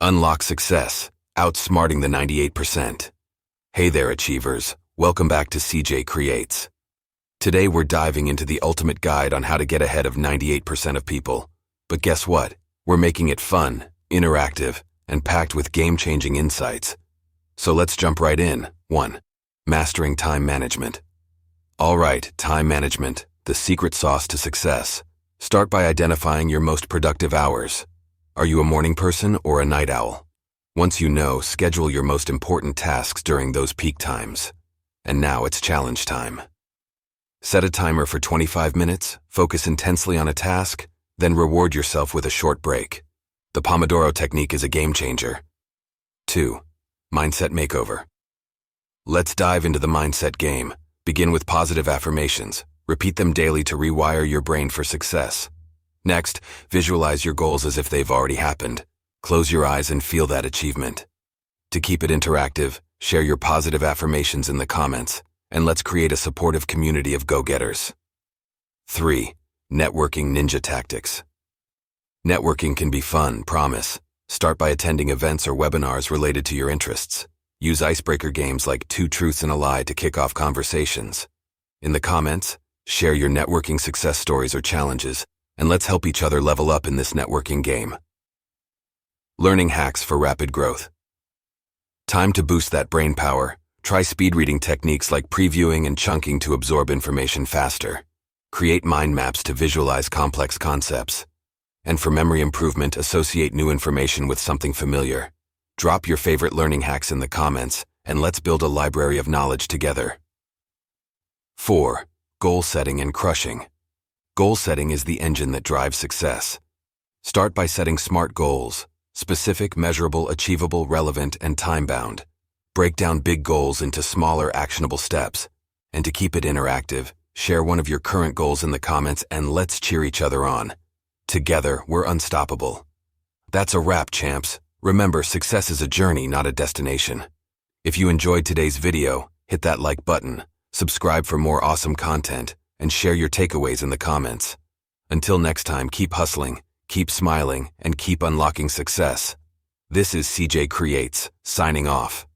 Unlock success, outsmarting the 98%. Hey there, achievers. Welcome back to CJ Creates. Today we're diving into the ultimate guide on how to get ahead of 98% of people. But guess what? We're making it fun, interactive, and packed with game-changing insights. So let's jump right in. 1. Mastering time management. All right, time management, the secret sauce to success. Start by identifying your most productive hours. Are you a morning person or a night owl? Once you know, schedule your most important tasks during those peak times. And now it's challenge time. Set a timer for 25 minutes, focus intensely on a task, then reward yourself with a short break. The Pomodoro Technique is a game changer. 2. Mindset makeover. Let's dive into the mindset game. Begin with positive affirmations. Repeat them daily to rewire your brain for success. Next, visualize your goals as if they've already happened. Close your eyes and feel that achievement. To keep it interactive, share your positive affirmations in the comments, and let's create a supportive community of go-getters. 3. Networking ninja tactics. Networking can be fun, promise. Start by attending events or webinars related to your interests. Use icebreaker games like Two Truths and a Lie to kick off conversations. In the comments, share your networking success stories or challenges, and let's help each other level up in this networking game. Learning hacks for rapid growth. Time to boost that brain power. Try speed reading techniques like previewing and chunking to absorb information faster. Create mind maps to visualize complex concepts. And for memory improvement, associate new information with something familiar. Drop your favorite learning hacks in the comments, and let's build a library of knowledge together. 4. Goal setting and crushing. Goal setting is the engine that drives success. Start by setting SMART goals: specific, measurable, achievable, relevant, and time-bound. Break down big goals into smaller, actionable steps. And to keep it interactive, share one of your current goals in the comments and let's cheer each other on. Together, we're unstoppable. That's a wrap, champs. Remember, success is a journey, not a destination. If you enjoyed today's video, hit that like button, subscribe for more awesome content, and share your takeaways in the comments. Until next time, keep hustling, keep smiling, and keep unlocking success. This is CJ Creates, signing off.